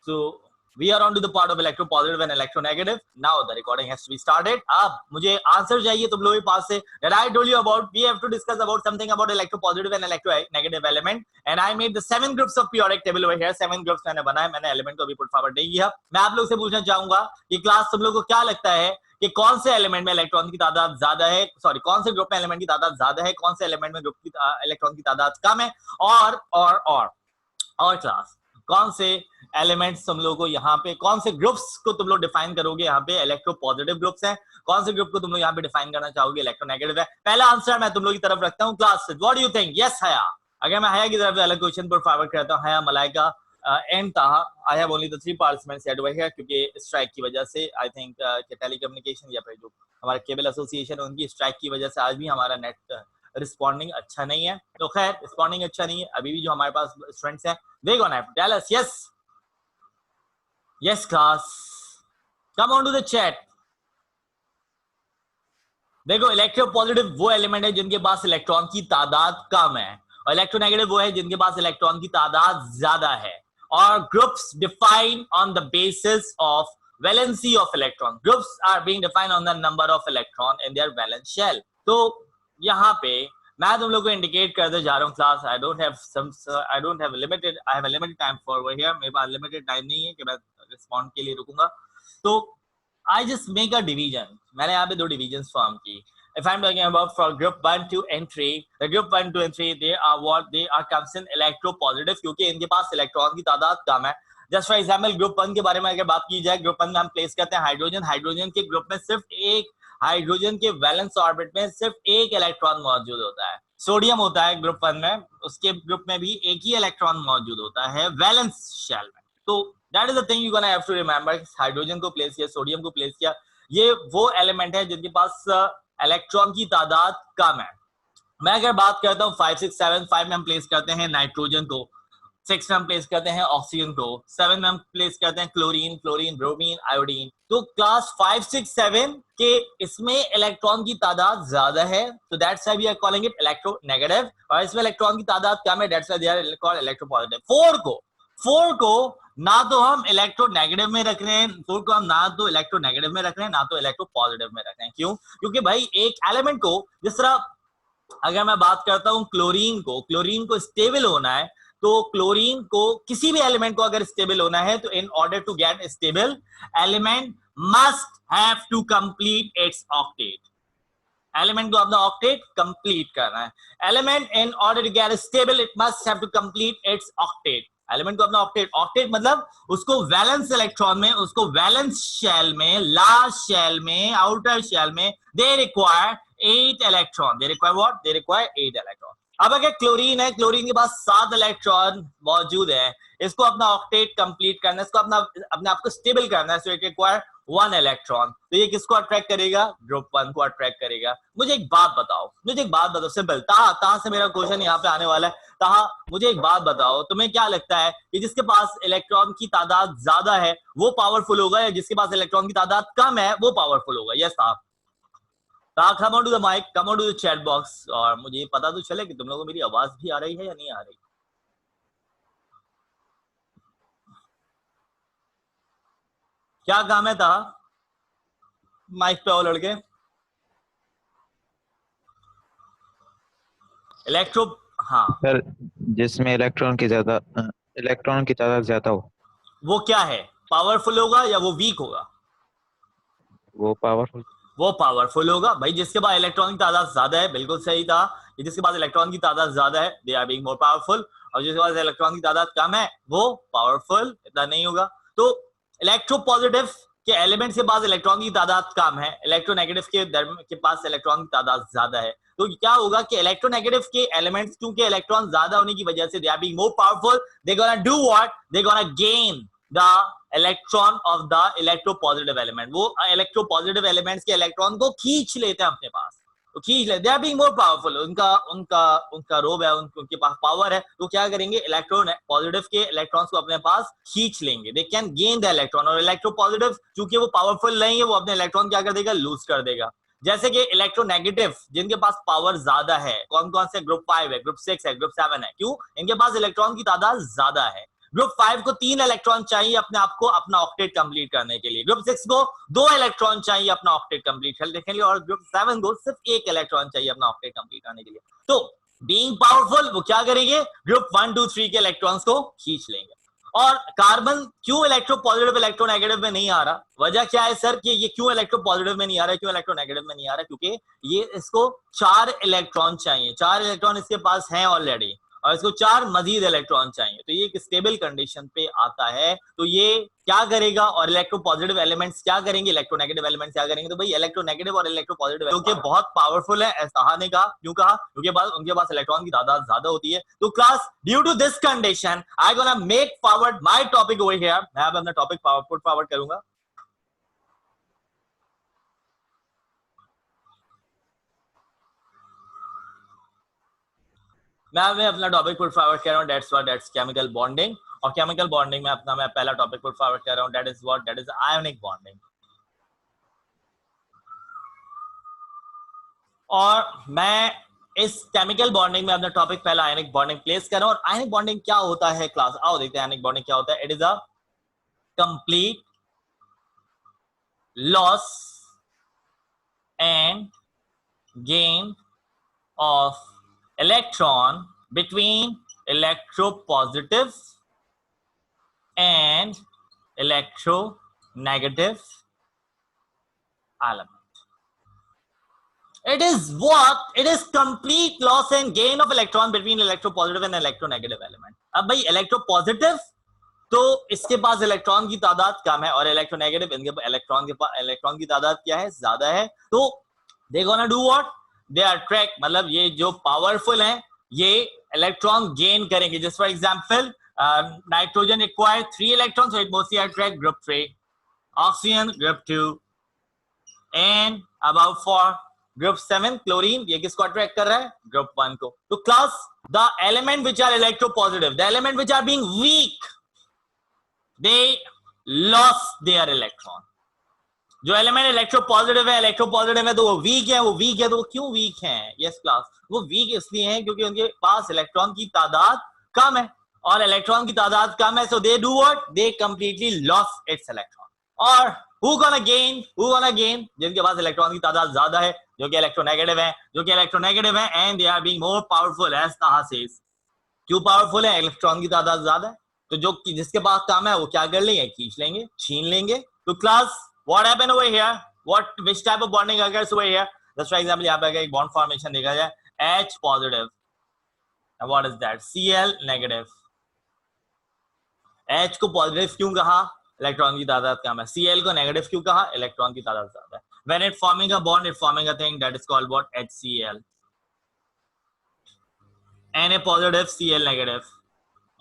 So we are on to the part of electropositive and electronegative. Now the recording has to be started. अब मुझे answer चाहिए तुम लोगों के पास से that I told you about. We have to discuss about something about electropositive and electronegative element. And I made the 7 groups of periodic table over here. 7 groups मैंने बनाए, मैंने एलिमेंट को अभी पुट फॉरवर्ड नहीं किया. मैं आप लोग से पूछना चाहूंगा कि क्लास तुम लोग को क्या लगता है कि कौन से एलिमेंट में इलेक्ट्रॉन की तादाद ज्यादा है, सॉरी कौन से ग्रुप में एलिमेंट की तादाद ज्यादा है, कौन से एलिमेंट में ग्रुप की इलेक्ट्रॉन की तादाद कम है, और क्लास कौन से एलिमेंट्स तुम लोगों को यहाँ पे, कौन से ग्रुप्स को तुम लोग डिफाइन करोगे यहाँ पे इलेक्ट्रोपॉजिटिव ग्रुप्स हैं, कौन से ग्रुप को तुम लोग यहाँ पे डिफाइन करना चाहोगे इलेक्ट्रोनेगेटिव है. पहला आंसर मैं तुम लोग की तरफ रखता हूँ class. What do you think? Yes हया. अगर मैं हया की तरफ अलग क्वेश्चन पर फॉरवर्ड करता हूँ, हया, मलाइका एंड ताहा. I have only the 3 participants set over here क्योंकि स्ट्राइक की वजह से आई थिंक टेलीकम्युनिकेशन या फिर जो हमारा केबल एसोसिएशन उनकी स्ट्राइक की वजह से आज भी हमारा नेट रिस्पॉन्डिंग अच्छा नहीं है. तो खैर रिस्पॉन्डिंग अच्छा नहीं है, अभी भी जो हमारे पास स्टूडेंट्स हैं they gonna have to tell us. Yes class, come on to the chat. देखो इलेक्ट्रोपॉजिटिव वो एलिमेंट है जिनके पास इलेक्ट्रॉन की तादाद कम है और इलेक्ट्रोनेगेटिव वो है जिनके पास इलेक्ट्रॉन की तादाद ज्यादा है. और groups define on the basis of valency of electron. Groups are being defined on the number of electron in their valence shell. तो यहाँ पे मैं तुम लोग को इंडिकेट करते जा रहा हूँ class. I don't have limited time for over here. मेरे पास लिमिटेड टाइम नहीं है कि मैं रिस्पॉन्ड के लिए रुकूंगा. तो I just make a division. मैंने यहाँ पे 2 डिवीजन फॉर्म की. If I'm talking about for group 1, 2 and 3, the group 1, 2 and 3 they are comes in electropositive क्योंकि इनके पास इलेक्ट्रॉन की तादाद कम है. जस्ट फॉर एग्जाम्पल ग्रुप 1 के बारे में अगर बात की जाए, ग्रुप 1 में हम प्लेस करते हैं हाइड्रोजन. हाइड्रोजन के ग्रुप में सिर्फ एक, हाइड्रोजन के वैलेंस ऑर्बिट में सिर्फ एक इलेक्ट्रॉन मौजूद होता है. सोडियम होता है ग्रुप 1 में, उसके ग्रुप में भी एक ही इलेक्ट्रॉन मौजूद होता है वैलेंस शेल में. तो that is the thing you gonna have to remember. Hydrogen को प्लेस किया, सोडियम को प्लेस किया. ये वो एलिमेंट है जिनके पास इलेक्ट्रॉन की तादाद कम है. मैं अगर बात करता हूँ 5, 6, 7, 5 में हम प्लेस करते हैं नाइट्रोजन को, 6 में हम प्लेस करते हैं ऑक्सीजन को, 7 में हम प्लेस करते हैं क्लोरीन, ब्रोमीन, आयोडीन. तो क्लास 5, 6, 7 के इसमें इलेक्ट्रॉन की तादाद ज्यादा है, तो that's why we are calling it electronegative. और इसमें इलेक्ट्रॉन की तादाद कम है, that's why they are called electropositive. 4 को ना तो हम इलेक्ट्रोनेगेटिव में रख रहे हैं, 4 को हम ना तो इलेक्ट्रोनेगेटिव में रख रहे हैं, ना तो इलेक्ट्रोपॉजिटिव में रख रहे हैं. क्यों? क्योंकि भाई एक एलिमेंट को, जिस तरह अगर मैं बात करता हूं क्लोरीन को स्टेबल होना है, तो क्लोरीन को किसी भी एलिमेंट को अगर स्टेबल होना है तो in order to get stable element must have to complete its octet. Element को अपना ऑक्टेट कंप्लीट करना है. Element in order to get stable it must have to complete its octet. Element को अपना ऑक्टेट मतलब उसको वैलेंस इलेक्ट्रॉन में, उसको वैलेंस शेल में, लास्ट शेल में, आउटर शेल में they require 8 electron. They require what? They require 8 electron. अब अगर क्लोरीन है, क्लोरीन के पास 7 इलेक्ट्रॉन मौजूद है, इसको अपना ऑक्टेट कंप्लीट करना है, इसको अपने आप को स्टेबल करना है, सो इट रिक्वायर 1 इलेक्ट्रॉन. तो ये किसको अट्रैक्ट करेगा? ग्रुप 1 को अट्रैक्ट करेगा. मुझे एक बात बताओ सिंपल. ताहा से मेरा क्वेश्चन यहाँ पे आने वाला है. ताहा मुझे एक बात बताओ, तुम्हें क्या लगता है कि जिसके पास इलेक्ट्रॉन की तादाद ज्यादा है वो पावरफुल होगा या जिसके पास इलेक्ट्रॉन की तादाद कम है वो पावरफुल होगा? यस ताहा. Come on to the mic, come on to the chat box. और मुझे पता तो चले कि तुम लोगों को मेरी आवाज भी आ रही है या नहीं आ रही. क्या काम है था? माइक पे आओ लड़के. हाँ सर, जिसमें इलेक्ट्रॉन की तादाद ज्यादा हो वो क्या है? पावरफुल होगा या वो वीक होगा? वो पावरफुल होगा. भाई जिसके पास इलेक्ट्रॉन की तादाद ज्यादा है, बिल्कुल सही था, जिसके पास इलेक्ट्रॉन की तादाद ज्यादा है they are being more powerful. और जिसके पास इलेक्ट्रॉन की तादाद कम है वो पावरफुल इतना नहीं होगा. तो इलेक्ट्रोपॉजिटिव के एलिमेंट्स के पास इलेक्ट्रॉन की तादाद कम है, इलेक्ट्रोनेगेटिव के पास इलेक्ट्रॉन की तादाद ज्यादा है. तो क्या होगा कि इलेक्ट्रोनेगेटिव के एलिमेंट्स क्योंकि इलेक्ट्रॉन ज्यादा होने की वजह से they are being more powerful, they gonna do what? They gonna gain the electron of the electropositive element. वो इलेक्ट्रोपॉजिटिव एलिमेंट्स के इलेक्ट्रॉन को खींच लेते हैं अपने पास, तो खींच लेते. They are being more powerful. उनका रोब है, उनके पास पावर है. तो क्या करेंगे? इलेक्ट्रॉन पॉजिटिव के इलेक्ट्रॉन्स को अपने पास खींच लेंगे. They can gain the electron. और इलेक्ट्रोपॉजिटिव चूंकि वो पावरफुल नहीं है, वो अपने इलेक्ट्रॉन क्या कर देगा? लूज कर देगा. जैसे कि इलेक्ट्रोनेगेटिव जिनके पास पावर ज्यादा है, कौन कौन से? ग्रुप 5 है, ग्रुप 6 है, ग्रुप 7 है. क्यों? इनके पास इलेक्ट्रॉन की तादाद ज्यादा है. ग्रुप 5 को 3 इलेक्ट्रॉन चाहिए अपने आप को अपना ऑक्टेट कंप्लीट करने के लिए, ग्रुप 6 को 2 इलेक्ट्रॉन चाहिए अपना ऑक्टेट कंप्लीट करने के लिए, और ग्रुप 7 को सिर्फ 1 इलेक्ट्रॉन चाहिए अपना ऑक्टेट कंप्लीट करने के लिए। तो बीइंग पावरफुल वो क्या करेंगे, ग्रुप 1 2 3 के इलेक्ट्रॉन्स को खींच लेंगे। और कार्बन क्यों इलेक्ट्रो पॉजिटिव इलेक्ट्रो नेगेटिव में नहीं आ रहा, वजह क्या है सर कि ये क्यों इलेक्ट्रो पॉजिटिव में नहीं आ रहा है, क्यों इलेक्ट्रो नेगेटिव में नहीं आ रहा है, क्योंकि ये इसको 4 इलेक्ट्रॉन चाहिए, 4 इलेक्ट्रॉन इसके पास हैं ऑलरेडी, और इसको 4 मजीद इलेक्ट्रॉन चाहिए, तो ये एक स्टेबल कंडीशन पे आता है। तो ये क्या करेगा, और इलेक्ट्रो पॉजिटिव एलिमेंट्स क्या करेंगे, इलेक्ट्रोनेगेटिव एलिमेंट्स क्या करेंगे, तो भाई इलेक्ट्रोनेगेटिव और इलेक्ट्रो पॉजिटिव क्योंकि बहुत पावरफुल है, ऐसा ने कहा, क्यों कहा, क्योंकि उनके पास इलेक्ट्रॉन की तादाद ज्यादा होती है। तो class due to this condition I gonna make forward my topic over here, मैं अब अपना टॉपिक पुट फॉरवर्ड करूंगा। मैं अपना टॉपिक पुट फॉरवर्ड कर रहा हूं, दैट्स केमिकल बॉन्डिंग, और केमिकल बॉन्डिंग में अपना मैं पहला टॉपिक पुट फॉरवर्ड कर रहा हूं, दैट इज आयोनिक बॉन्डिंग। और मैं इस केमिकल बॉन्डिंग में अपना टॉपिक पहला आयनिक बॉन्डिंग प्लेस कर रहा हूं। और आयनिक बॉन्डिंग क्या होता है क्लास, आओ देखते हैं आयनिक बॉन्डिंग क्या होता है। It is a complete loss and gain of electron between electropositive and electronegative element. It is complete loss and gain of electron between electropositive and electronegative element. अब भाई इलेक्ट्रोपॉजिटिव तो इसके पास इलेक्ट्रॉन की तादाद कम है, और इलेक्ट्रोनेगेटिव इनके इलेक्ट्रॉन की तादाद क्या है, ज्यादा है। तो दे gonna do what, they attract, मतलब ये जो पावरफुल हैं ये इलेक्ट्रॉन गेन करेंगे। Just for example nitrogen acquire 3 electron, so it mostly attract group 3, oxygen group 2, and about 4 group 7 chlorine, ये किसको अट्रैक्ट कर रहा है, ग्रुप 1 को। तो class the element which are electropositive, the element which are being weak, they loss their electron. जो element electropositive है तो वो वीक है, तो वो क्यों वीक है, यस क्लास, वो वीक इसलिए है क्योंकि उनके पास इलेक्ट्रॉन की तादाद कम है, और इलेक्ट्रॉन की तादाद कम है, so they do what, they completely loss its electron. और who gonna gain, जिनके पास इलेक्ट्रॉन की तादाद ज्यादा है, जो कि इलेक्ट्रोनेगेटिव है, and they are being more powerful as Taha says. क्यों पावरफुल है, इलेक्ट्रॉन की तादाद ज्यादा है, तो जो जिसके पास काम है वो क्या कर लेंगे, खींच लेंगे, छीन लेंगे। तो class what happen over here, which type of bonding occurs over here, just for example यहाँ पे अगर एक बॉन्ड फॉर्मेशन देखा जाए H positive, what is that, Cl negative. H को पॉजिटिव क्यों कहा, इलेक्ट्रॉन की तादाद कम है, Cl को नेगेटिव क्यों कहा, इलेक्ट्रॉन की तादाद ज्यादा है। When it forming a bond, it forming a thing that is called what, HCl. Na positive, Cl negative.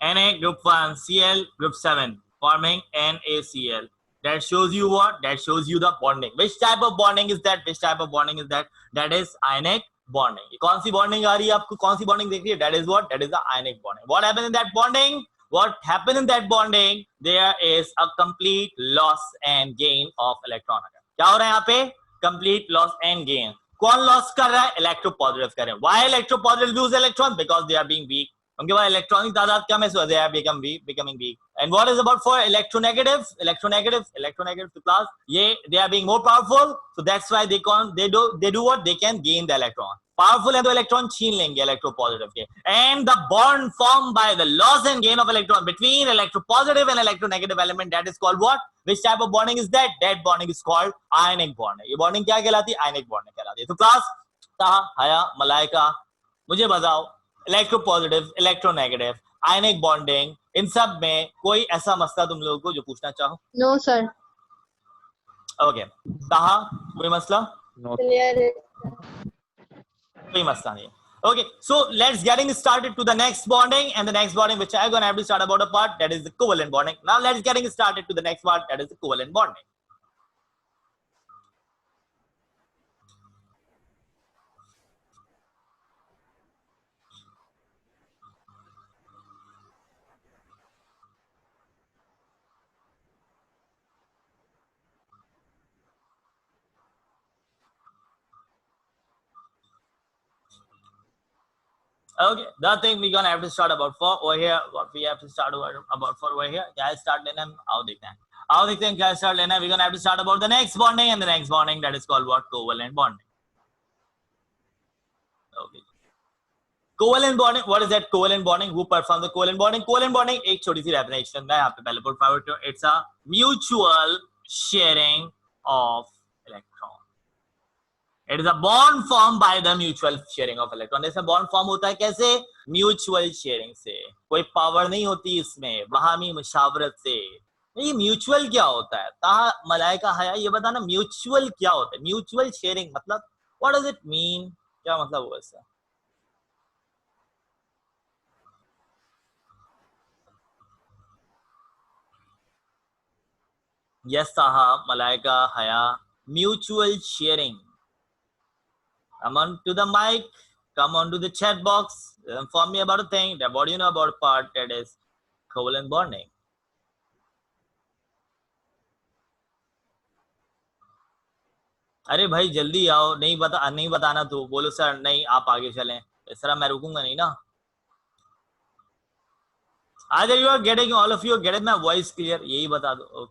Na group 1, Cl group 7 forming NaCl. That shows you what, that shows you the bonding. Which type of bonding is that, that is ionic bonding। कौन सी bonding आ रही है आपको, कौन सी bonding देख रही है, that is what, that is the ionic bonding। What happened in that bonding, there is a complete loss and gain of electron। क्या हो रहा है यहाँ पे, complete loss and gain। कौन लॉस कर रहा है, इलेक्ट्रोपॉजिटिव कर रहे हैं। Why electropositive lose electron, because they are being weak, उनके पास इलेक्ट्रॉन की तादाद कम है, so they are becoming weak। And what is about for electronegative to class, ये they are being more powerful, so that's why they do what, they can gain the electron। Powerful है तो electron छीन लेंगे electropositive के। And the bond form by the loss and gain of electron between electropositive and electronegative element, that is called what, which type of bonding is that, that bonding is called ionic bonding. ये bonding क्या कहलाती है, ionic bonding कहलाती है। तो class ताहा, हया, मलाइका, मुझे बताओ इलेक्ट्रोपॉजिटिव, इलेक्ट्रोनेगेटिव, आयनिक बॉन्डिंग, इन सब में कोई ऐसा मसला तुम लोगों को जो पूछना चाहो? No sir. ओके, ताहा कोई मसला? नो। क्लियर है। कोई मसला नहीं। Okay, so let's getting started to the next bonding, and the next bonding which I'm gonna have to start about a part, that is the covalent bonding। Now let's getting started to the next part, that is the covalent bonding। Okay, the thing we gonna have to start about for over here. What we have to start about for over here. क्या start लेना है? आओ देखते हैं. आओ देखते हैं क्या start लेना है. We're gonna have to start about the next bonding, and the next bonding that is called what? Covalent bonding. Okay. Covalent bonding. What is that covalent bonding? Who performs the covalent bonding? Covalent bonding एक छोटी सी definition मैं यहाँ पे पहले put forward to. It's a mutual sharing of electron. It is a bond formed by the mutual sharing of electron. इसमें bond form होता है कैसे? Mutual sharing से. कोई power नहीं होती इसमें, बाहमी मुशावरत से. ये mutual क्या होता है? ताहा मलाइका हया ये बताना mutual क्या होता है? Mutual sharing मतलब what does it mean? क्या मतलब हुआ इसका? Yes, Taha, Malaika, Haya, mutual sharing. Come on to the mic, come on to the chat box, inform me about a thing, that what do you know about a part that is covalent bonding. अरे भाई जल्दी आओ, नहीं बताना तो बोलो sir नहीं आप आगे चलें, इस तरह मैं रुकूंगा नहीं ना. Either you are getting, all of you are getting my voice clear, यही बता दो.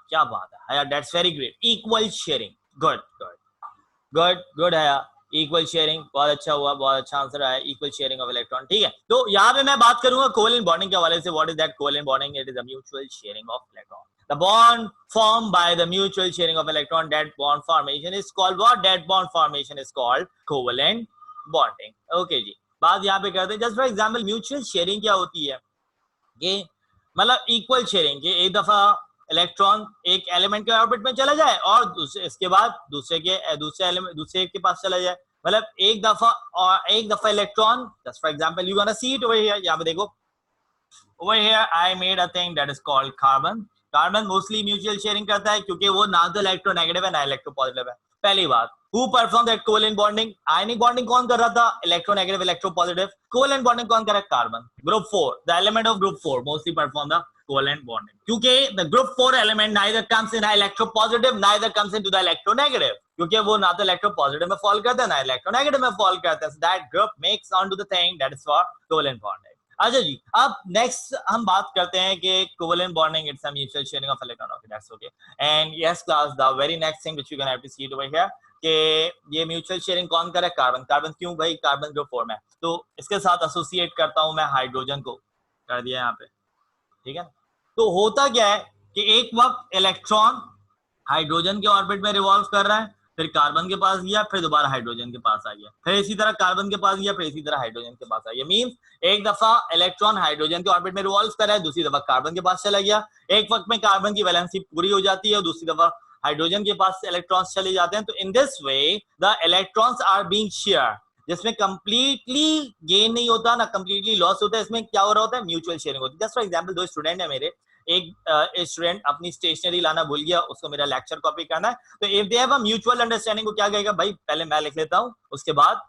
क्या बात है हया, that's very great. Equal sharing, good हया. इक्वल शेयरिंग बहुत अच्छा हुआ, बहुत अच्छा आंसर आया. Equal sharing of electron. ठीक है, तो यहाँ पे मैं बात करूंगा कोवेलेंट बॉन्डिंग के हवाले से. What is that covalent bonding? It is a mutual sharing of electron. The bond formed by the mutual sharing of electron, that bond formation is called what? That bond formation is called covalent bonding. Okay जी, बात यहाँ पे करते हैं. Just for example mutual sharing क्या होती है? ये मतलब इक्वल शेयरिंग के एक दफा इलेक्ट्रॉन एक एलिमेंट के ऑर्बिट में चला जाए और इसके बाद दूसरे के पास चला जाए. मतलब एक दफा electron, just for example you gonna see it over here. यहां पे देखो, over here I made a thing that is called carbon. Carbon mostly mutual sharing करता है क्योंकि वो ना तो इलेक्ट्रोनेगेटिव है ना इलेक्ट्रोपॉजिटिव है. पहली बात. Who performed that covalent bonding? Ionic bonding कौन कर रहा था? Electronegative, electropositive. Covalent bonding कौन कर रहा है? Carbon. Group 4, the element of group 4 mostly perform the covalent bonding. क्योंकि the group 4 element neither comes in electropositive, neither comes into the electronegative. क्योंकि वो ना तो electropositive में fall करता है ना electronegative में fall करता है. So that group makes onto the thing that is for covalent bonding. अच्छा जी, अब नेक्स्ट हम बात करते हैं कि covalent bonding it's a mutual sharing of electron. Okay, that's okay. And yes class, the very next thing which you can have to see it over here कि ये mutual sharing कौन करे? कार्बन. कार्बन क्यों भाई? Carbon group 4 में, तो इसके साथ एसोसिएट करता हूं मैं हाइड्रोजन को, कर दिया यहाँ पे. ठीक है, तो होता क्या है कि एक वक्त इलेक्ट्रॉन हाइड्रोजन के ऑर्बिट में रिवॉल्व कर रहा है, फिर कार्बन के पास गया, फिर दोबारा हाइड्रोजन के पास आ गया, फिर इसी तरह कार्बन के पास गया, फिर इसी तरह हाइड्रोजन के पास आ गया. मींस एक दफा इलेक्ट्रॉन हाइड्रोजन के ऑर्बिट में रिवॉल्व कर रहा है, दूसरी दफा कार्बन के पास चला गया. एक वक्त में कार्बन की वैलेंसी पूरी हो जाती है और दूसरी दफा हाइड्रोजन के पास इलेक्ट्रॉन्स चले जाते हैं. तो in this way the electrons are being share, जिसमें कंप्लीटली गेन नहीं होता ना कंप्लीटली लॉस होता है. इसमें क्या हो रहा होता है? म्यूचुअल शेयरिंग होती है. जस्ट फॉर एग्जांपल, दो स्टूडेंट है मेरे, एक स्टूडेंट अपनी स्टेशनरी लाना भूल गया, उसको मेरा लेक्चर कॉपी करना है. तो if they have a mutual understanding, को क्या कहेगा? भाई पहले मैं लिख लेता हूं, उसके बाद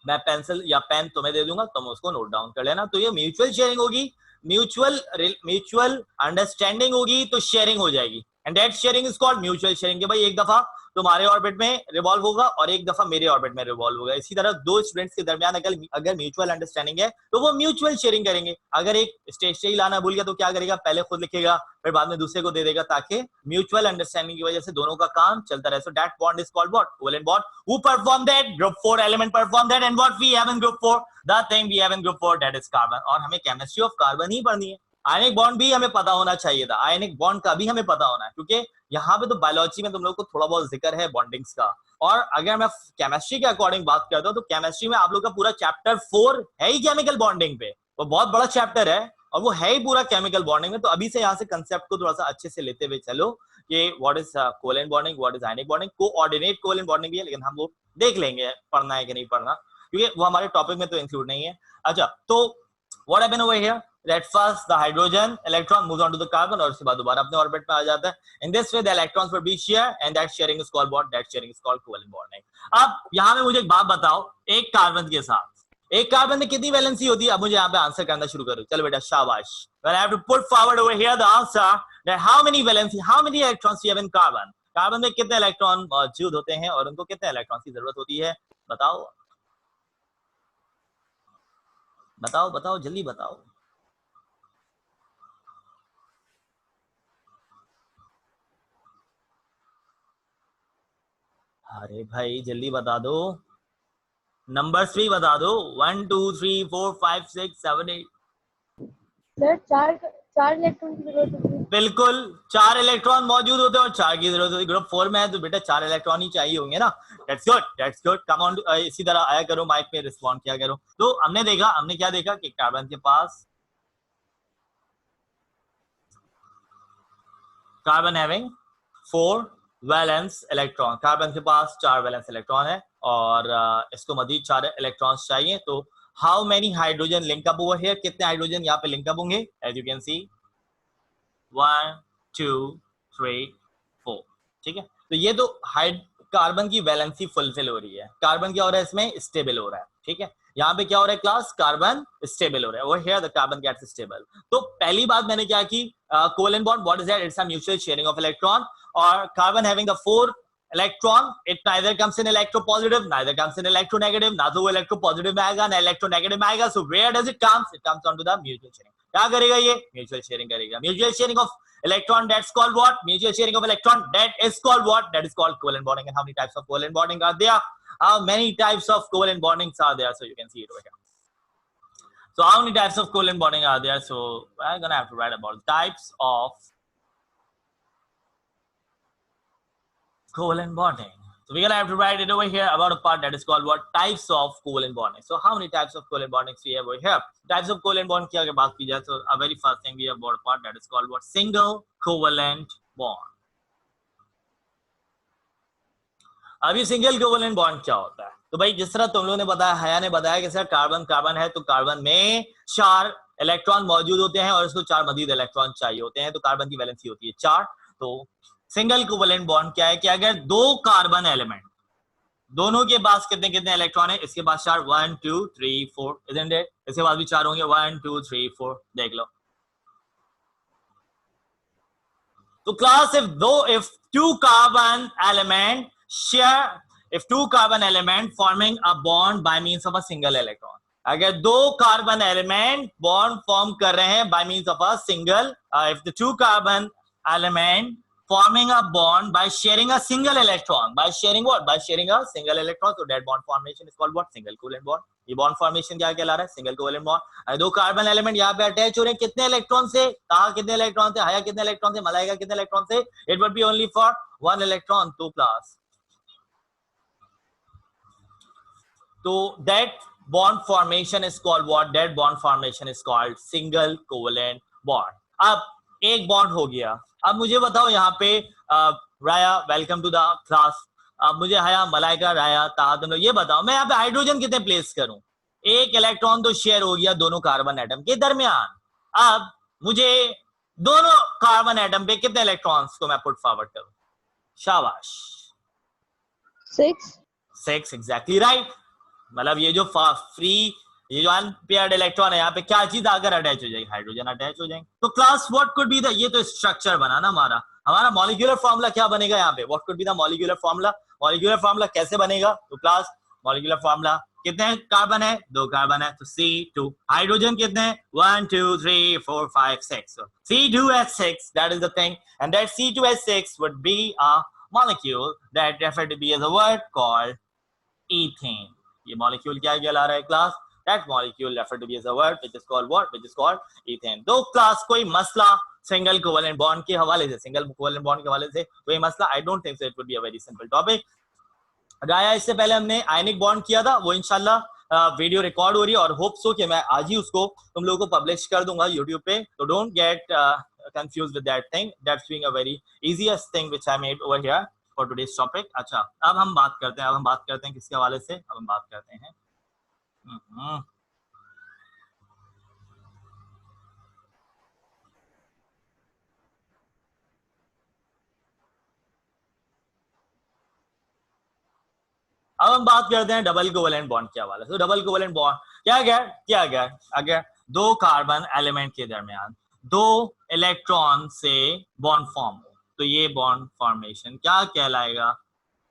मैं पेंसिल या पेन तुम्हें दे दूंगा, तुम उसको नोट डाउन कर लेना. तो ये म्यूचुअल शेयरिंग होगी, म्यूचुअल अंडरस्टैंडिंग होगी तो शेयरिंग हो जाएगी. And that sharing is called mutual sharing. भाई एक दफा तुम्हारे ऑर्बिट में रिवॉल्व होगा और एक दफा मेरे ऑर्बिट में रिवॉल्व होगा. इसी तरह दो स्टूडेंट्स के दरमियान अगर म्यूचुअल अंडरस्टैंडिंग है तो वो म्यूचुअल शेयरिंग करेंगे. अगर एक स्टेशनरी लाना भूल गया तो क्या करेगा? पहले खुद लिखेगा, फिर बाद में दूसरे को दे देगा, ताकि म्यूचुअल अंडरस्टैंडिंग की वजह से दोनों का काम चलता रहे. So that bond is called what? Covalent bond. Who perform that? Group 4 element perform that. And what we have in group 4? The thing we have in group 4 that is carbon. और हमें केमिस्ट्री ऑफ कार्बन ही पढ़नी है. Ionic bond भी हमें पता होना चाहिए था, आयनिक बॉन्ड का भी हमें पता होना है, क्योंकि यहाँ पे तो बायोलॉजी में तुम लोग को थोड़ा बहुत जिक्र है बॉन्डिंग्स का. और अगर मैं केमिस्ट्री के अकॉर्डिंग बात करता हूँ तो केमिस्ट्री में आप लोग का पूरा चैप्टर 4 है ही केमिकल बॉन्डिंग पे. वो बहुत बड़ा चैप्टर है और वो है ही पूरा केमिकल बॉन्डिंग में. तो अभी से यहाँ से कंसेप्ट को थोड़ा सा अच्छे से लेते हुए चलो कि what is covalent bonding, what is ionic bonding. Coordinate covalent bonding भी है, लेकिन हम वो देख लेंगे पढ़ना है कि नहीं पढ़ना, क्योंकि वो हमारे टॉपिक में तो इंक्लूड नहीं है. अच्छा, तो what happen over here? That first the hydrogen electron moves on to the carbon और उसके बाद दोबारा अपने ऑर्बिट में आ जाता है. In this way the electrons will be share and that sharing is called what? That sharing is called covalent bonding. अब यहाँ में मुझे एक बात बताओ, एक कार्बन के साथ एक कार्बन में कितनी वैलेंसी होती है? अब मुझे यहाँ पे आंसर करना शुरू करो. चलो बेटा शाबाश. Well, I have to put forward over here the answer that how many valency, how many electrons we have in carbon. Carbon में कितने इलेक्ट्रॉन मौजूद होते हैं और उनको कितने इलेक्ट्रॉन की जरूरत होती है? बताओ. बताओ बताओ जल्दी बताओ। अरे भाई जल्दी बता दो, नंबर्स भी बता दो, 1 2 3 4 5 6 7 8। सर चार चार इलेक्ट्रॉन की जरूरत होती है। बिल्कुल, 4 इलेक्ट्रॉन मौजूद होते हैं और 4 की जरूरत होती है। ग्रुप 4 में है तो बेटा 4 इलेक्ट्रॉन ही चाहिए होंगे ना। That's good, that's good. Come on, इसी तरह आया करो, माइक पे रिस्पॉन्ड किया करो। तो हमने क्या देखा कि कार्बन के पास, carbon having 4 valence electron, carbon के पास 4 वैलेंस इलेक्ट्रॉन है और इसको मजीद 4 इलेक्ट्रॉन्स चाहिए। तो how many hydrogen link up over here, कितने हाइड्रोजन यहाँ पे लिंक अप होंगे? As you can see 1 2 3 4। ठीक है, तो ये तो कार्बन की वैलेंसी फुलफिल हो रही है। कार्बन क्या हो रहा है इसमें? स्टेबल हो रहा है। ठीक है, यहाँ पे क्या हो रहा है क्लास? कार्बन स्टेबल हो रहा है। Over here the carbon gets stable. तो पहली बात मैंने क्या की, covalent bond, what is that? It's a mutual sharing of electron. और carbon having the 4 electron, it neither comes in electropositive, neither comes in electronegative, ना तो वो electropositive में आएगा ना electronegative में आएगा। So where does it comes? It comes onto the mutual sharing। क्या करेगा ये? म्यूचुअल शेयरिंग करेगा। Mutual sharing of electron, that's called what? Mutual sharing of electron, that is called what? That is called covalent bonding. And how many types of covalent bonding are there? How many types of covalent bondings are there? So you can see it over here. So how many types of covalent bonding are there? So I'm gonna have to write about types of covalent bonding. So we're gonna have to write it over here about a part that is called what? Types of covalent bonding. So how many types of covalent bondings we have over here? Types of covalent bond की अगर बात की जाए, so a very first thing we have about a part that is called what? Single covalent bond. अभी single covalent bond क्या होता है? तो भाई जिस तरह तुम लोगों ने बताया, हया ने बताया कि सर कार्बन कार्बन है तो कार्बन में 4 इलेक्ट्रॉन मौजूद होते हैं और इसको 4 मजीद इलेक्ट्रॉन चाहिए होते हैं, तो कार्बन की वैलेंसी होती है 4। तो सिंगल कोवेलेंट बॉन्ड क्या है कि अगर 2 कार्बन एलिमेंट, दोनों के पास कितने कितने इलेक्ट्रॉन है? इसके पास 4, 1 2 3 4, इजंट इट? इसके पास भी 4 होंगे, 1 2 3 4, देख लो। तो class if two carbon element share, if two carbon element forming a bond by means of a single electron, अगर 2 कार्बन एलिमेंट बॉन्ड फॉर्म कर रहे हैं by means of a single, if the 2 carbon element forming a bond by sharing a single electron, by sharing what? By sharing a single electron, so that bond formation is called what? Single covalent bond। ये bond formation क्या कहला रहा है? Single covalent bond. 2 carbon element यहाँ पे attach हो रहे हैं, कितने इलेक्ट्रॉन से? कहा कितने इलेक्ट्रॉन से? हया कितने इलेक्ट्रॉन से? मलाइका कितने इलेक्ट्रॉन से? It would be only for 1 electron. तो क्लास, तो that bond formation is called what? That bond formation is called single covalent bond। अब एक बॉन्ड हो गया। अब मुझे बताओ यहाँ पे राया, वेलकम टू द क्लास। अब मुझे हया, मलाइका, राया, ताहा, तुम लोग ये बताओ, मैं यहाँ पे हाइड्रोजन कितने प्लेस करूं? एक इलेक्ट्रॉन तो शेयर हो गया दोनों कार्बन एटम के दरमियान। अब मुझे दोनों कार्बन एटम पे कितने इलेक्ट्रॉन्स को मैं पुट फॉरवर्ड करूं? शाबाश, 6 एग्जैक्टली राइट। मतलब ये जो फ्री, ये जो अनपेयर्ड इलेक्ट्रॉन है, यहाँ पे क्या चीज आकर अटैच हो जाएगी? हाइड्रोजन अटैच हो जाएंगे। तो class what could be the, ये तो स्ट्रक्चर बना ना हमारा मॉलिक्यूलर फॉर्मूला क्या बनेगा यहाँ पे? What could be the molecular formula? Molecular formula कैसे बनेगा? तो क्लास मॉलिक्यूलर फॉर्मूला, कितने कार्बन है? 2 कार्बन है, तो C2। हाइड्रोजन कितने हैं? 1 2 3 4 5 6, so C2H6, that is the thing, and that C2H6 would be a molecule that referred to be as a word called ethane। ये मॉलिक्यूल क्या कहला रहा है class? That molecule referred to be as a word which is called what? Which is called ethane। दो class कोई मसला single covalent bond के हवाले से, सिंगल कोवेलेंट बॉन्ड के हवाले से कोई मसला? I don't think so, it would be a very simple topic. राया, इससे पहले हमने आयनिक बॉन्ड किया था, वो इंशाल्लाह वीडियो रिकॉर्ड हो रही है और होप सो कि मैं आज ही उसको तुम लोगों को पब्लिश कर दूंगा यूट्यूब पे। तो don't get confused with that thing, that's being a very easiest thing which I made over here for today's topic. अच्छा, अब हम बात करते हैं किसके हवाले से? अब हम बात करते हैं डबल कोवेलेंट बॉन्ड के हवाले से। डबल कोवेलेंट बॉन्ड क्या गया? अगर 2 कार्बन एलिमेंट के दरमियान 2 इलेक्ट्रॉन से बॉन्ड फॉर्म हो, तो ये बॉन्ड फॉर्मेशन क्या कहलाएगा?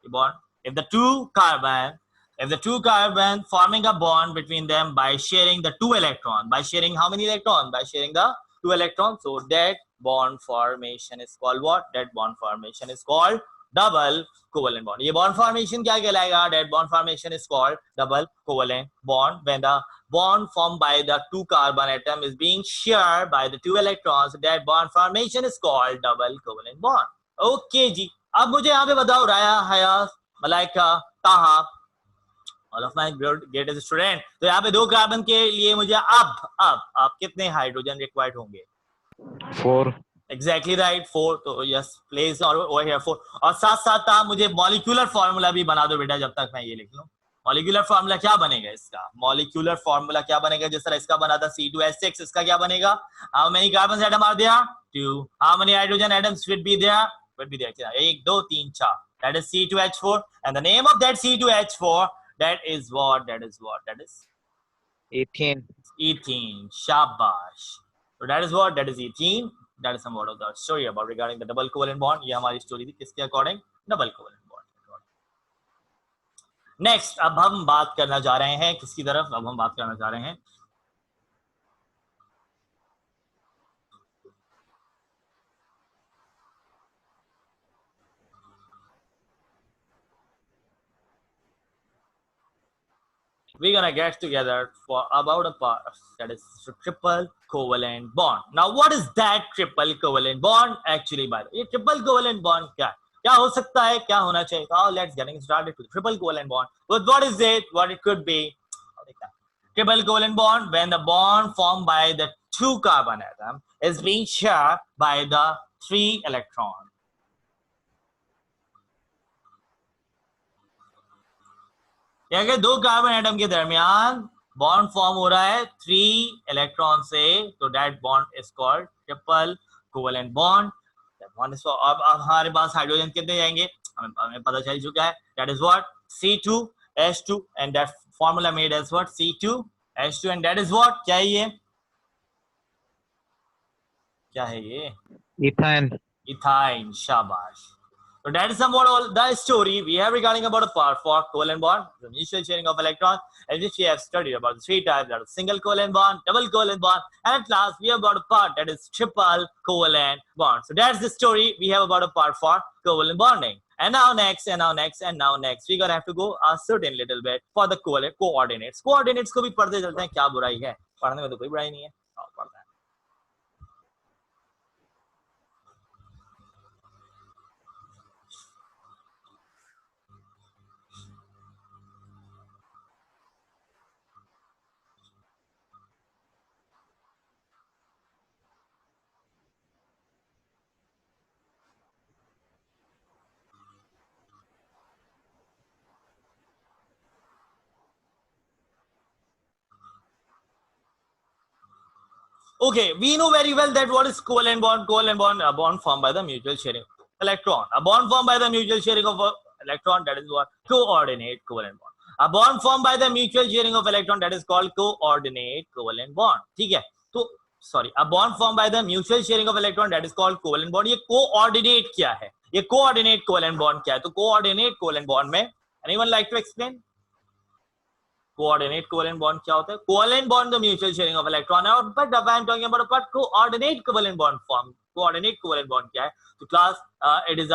Bond, if the 2 carbon if the two carbon forming a bond between them by sharing the two electron, by sharing how many electrons? By sharing the two electrons. So that bond formation is called what? That bond formation is called double covalent bond. ये bond formation क्या कहलाएगा? That bond formation is called double covalent bond. When the bond formed by the two carbon atom is being shared by the two electrons, that bond formation is called double covalent bond. Okay जी. अब मुझे यहाँ पे बताओ राया, हयास, मलाइका, ताहा, all of my greatest student. तो यहाँ पे दो कार्बन के लिए मुझे अब कितने हाइड्रोजन रिक्वायर्ड होंगे? 4. Exactly right, 4. तो यस प्लेस और ओवर हियर 4. और साथ साथ आप मुझे मॉलिक्यूलर फार्मूला भी बना दो बेटा, जब तक मैं ये लिख लूं. मॉलिक्यूलर फार्मूला क्या बनेगा इसका? मॉलिक्यूलर फार्मूला क्या बनेगा? जिस तरह इसका बना था C2H6, इसका क्या बनेगा? How many carbon atom are there? 2. How many hydrogen atoms will be there? Will be there. 1 2 3 4. That is C2H4, and the name of that C2H4, that is what? That is 18. ethene. Shabash. So that is what? That is ethene. That is some word of the story about regarding the double covalent bond. ये हमारी story थी किसके according? Double covalent bond. Next अब हम बात करना चाह रहे हैं किसकी तरफ? अब हम बात करना चाह रहे हैं we're gonna get together for about a part that is triple covalent bond. Now what is that triple covalent bond actually? By the way, triple covalent bond क्या हो सकता है, क्या होना चाहिए? Now let's getting started to the triple covalent bond. But what is it? What it could be? Triple covalent bond, when the bond formed by the two carbon atom is being shared by the 3 electron. अगर दो carbon atom के दरमियान bond form हो रहा है 3 electron से, तो that bond is called triple covalent bond. अब हमारे पास हाइड्रोजन कितने जाएंगे हमें पता चल चुका है. That is what? C2H2 and that formula made as what? C2H2 and that is what? क्या है ये? क्या है ये? इथाइन. शाबाश. So that is somewhat all the story we have regarding about a part for covalent bond, the mutual sharing of electrons, and which we have studied about the 3 types, that is single covalent bond, double covalent bond, and at last we have about a part that is triple covalent bond. So that's the story we have about a part for covalent bonding. And now next, we're gonna have to go a certain little bit for the coordinates. Coordinates को भी पढ़ते चलते हैं, क्या बुराई है? पढ़ने में तो कोई बुराई नहीं है. पढ़ते हैं. Okay, we know very well that what is covalent bond. Covalent bond, a bond formed by the mutual sharing of electron. A bond formed by the mutual sharing of electron, that is what? Coordinate covalent bond. A bond formed by the mutual sharing of electron, that is called coordinate covalent bond. ठीक है? तो sorry, a bond formed by the mutual sharing of electron, that is called covalent bond. ये coordinate क्या है? ये coordinate covalent bond क्या है? तो coordinate covalent bond में anyone like to explain? Coordinate covalent bond क्या होता है? Covalent bond the mutual sharing of electron है, और बट अब I am talking about what coordinate covalent bond form. Coordinate covalent bond क्या है? तो class it is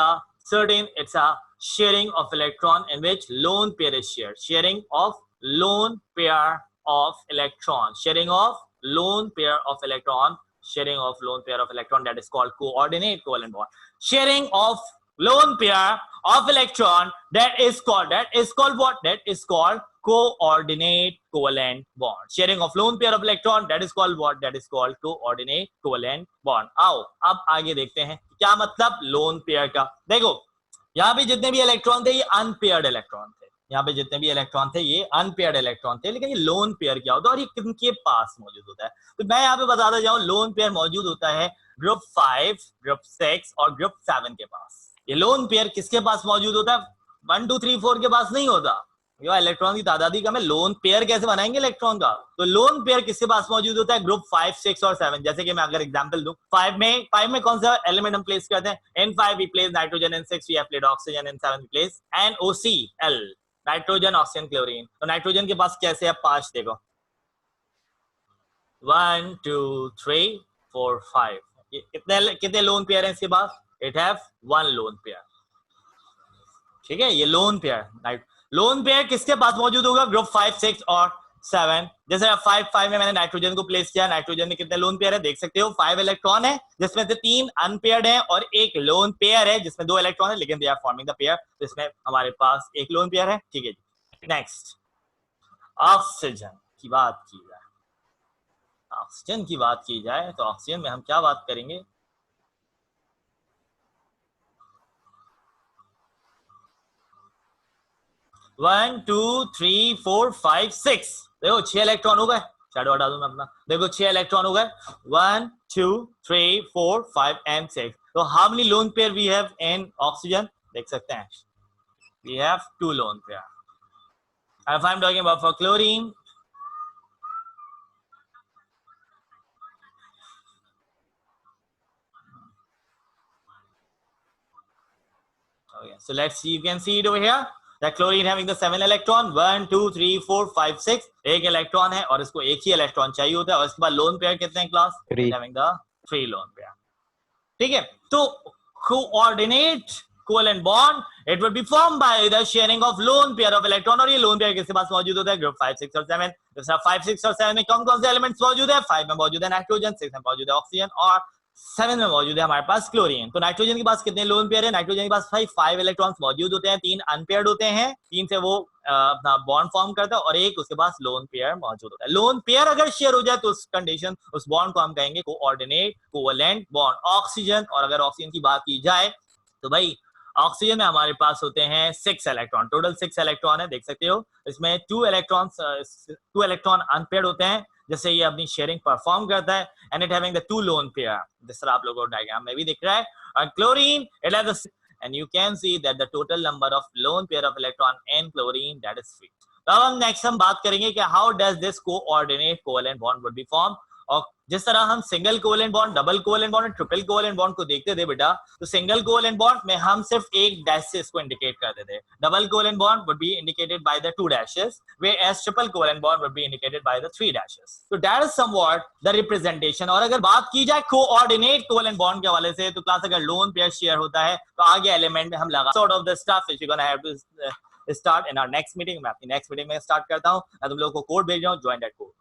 it's a sharing of electron in which lone pair is shared. Sharing of lone pair of electron. Sharing of lone pair of electron. Sharing of lone pair of electron, that is called coordinate covalent bond. Sharing of lone pair of electron, that is called what? That is called coordinate covalent bond. Sharing of lone pair of electron, that is called what? That is called coordinate covalent bond. आओ अब आगे देखते हैं क्या मतलब lone pair का. देखो यहाँ पे जितने भी इलेक्ट्रॉन थे ये अनपेयर्ड इलेक्ट्रॉन थे. यहाँ पे जितने भी इलेक्ट्रॉन थे ये अनपेयर्ड इलेक्ट्रॉन थे. लेकिन ये लोन पेयर क्या होता है और ये किनके पास मौजूद होता है? तो मैं यहाँ पे बताता जाऊं, लोन पेयर मौजूद होता है ग्रुप 5, ग्रुप 6 और ग्रुप 7 के पास. ये लोन पेयर किसके पास मौजूद होता है? 1 2 3 4 के पास नहीं होता. इलेक्ट्रॉन की तादाद ही कम है, लोन पेयर कैसे बनाएंगे इलेक्ट्रॉन का? तो लोन पेयर किसके पास मौजूद होता है? ग्रुप 5, 6 और 7. जैसे कि मैं अगर एग्जांपल दूं, 5 में कौन सा एलिमेंट हम प्लेस करते हैं? In 5 we place nitrogen, in 6 we have played oxygen, in 7 we place NOCl. Nitrogen, oxygen, chlorine. तो नाइट्रोजन के पास कैसे है 5, देखो 1 2 3 4 5, कितने कितने लोन पेयर हैं इसके पास? It have 1 lone pair. ठीक है, ये लोन पेयर, लोन पेयर किसके पास मौजूद होगा? ग्रुप 5 6 और 7। जैसे 5 में मैंने नाइट्रोजन को प्लेस किया, नाइट्रोजन में कितने लोन पेयर है देख सकते हो, 5 इलेक्ट्रॉन है जिसमें से 3 अनपेयर्ड है और एक लोन पेयर है जिसमें 2 इलेक्ट्रॉन है, लेकिन they are forming the pair, तो इसमें हमारे पास एक लोन पेयर है। ठीक है जी, नेक्स्ट ऑक्सीजन की बात की जाए, ऑक्सीजन की बात की जाए तो ऑक्सीजन में हम क्या बात करेंगे? One two three four five six, देखो 6 इलेक्ट्रॉन हो गए, शैडो हटा दूं मैं अपना, देखो 6 इलेक्ट्रॉन हो गए, 1 2 3 4 5 एंड 6। तो how many lone pair we have in oxygen? देख सकते हैं, we have 2 lone pair. If I'm talking about for chlorine, okay, so let's see, you can see it over here that chlorine having the 7 electron, 1 2 3 4 5 6, एक electron है और इसको एक ही electron चाहिए होता है, और इसके बाद लोन पेयर कितने हैं class? 3 having the 3 loan pair. ठीक है, तो coordinate covalent bond it would be formed by the sharing of lone pair of electron, और ये लोन पेयर किसके पास मौजूद होता है? ग्रुप 5 6 और 7। जैसे 5 6 और 7 में कौन कौन से एलिमेंट्स मौजूद है? 5 में मौजूद है नाइट्रोजन, 6 में मौजूद है ऑक्सीजन और 7 में मौजूद है हमारे पास क्लोरीन। तो नाइट्रोजन के पास कितने लोन पेयर है? नाइट्रोजन के पास 5 इलेक्ट्रॉन्स मौजूद होते हैं, 3 अनपेयर्ड होते हैं, 3 से वो अपना बॉन्ड फॉर्म करता है और एक उसके पास लोन पेयर मौजूद होता है। लोन पेयर अगर शेयर हो जाए तो उस कंडीशन, उस बॉन्ड को हम कहेंगे कोऑर्डिनेट कोवैलेंट बॉन्ड। ऑक्सीजन, और अगर ऑक्सीजन की बात की जाए तो भाई ऑक्सीजन में हमारे पास होते हैं 6 इलेक्ट्रॉन, टोटल 6 इलेक्ट्रॉन है, देख सकते हो। इसमें 2 इलेक्ट्रॉन अनपेयर्ड होते हैं, जैसे ये अपनी शेयरिंग परफॉर्म करता है, and it having the 2 lone pair, जिस तरह आप लोगों को डायग्राम में भी दिख रहा है। और chlorine it has and you can see that the total number of lone pair of electron in chlorine that is 3। तो अब हम नेक्स्ट हम बात करेंगे कि how does this coordinate covalent bond would be formed। और जिस तरह हम single covalent bond, double covalent bond और ट्रिपल कोवैलेंट बॉन्ड को देखते थे बेटा, तो सिंगल कोवैलेंट बॉन्ड में हम सिर्फ एक डैश से इसको इंडिकेट करते थे। Double covalent bond would be indicated by the 2 dashes, whereas triple covalent bond would be indicated by the 3 dashes। So that is somewhat the representation। और अगर बात की जाए कोऑर्डिनेट कोवैलेंट बॉन्ड के हवाले से, तो क्लास अगर लोन पेयर शेयर होता है तो आगे एलिमेंट में हम लगा sort of the stuff which you're gonna have to start in our next meeting। मैं अपनी नेक्स्ट मीटिंग में स्टार्ट करता हूँ, मैं तुम लोगों को कोड भेज रहा हूँ, ज्वाइन दैट कोड।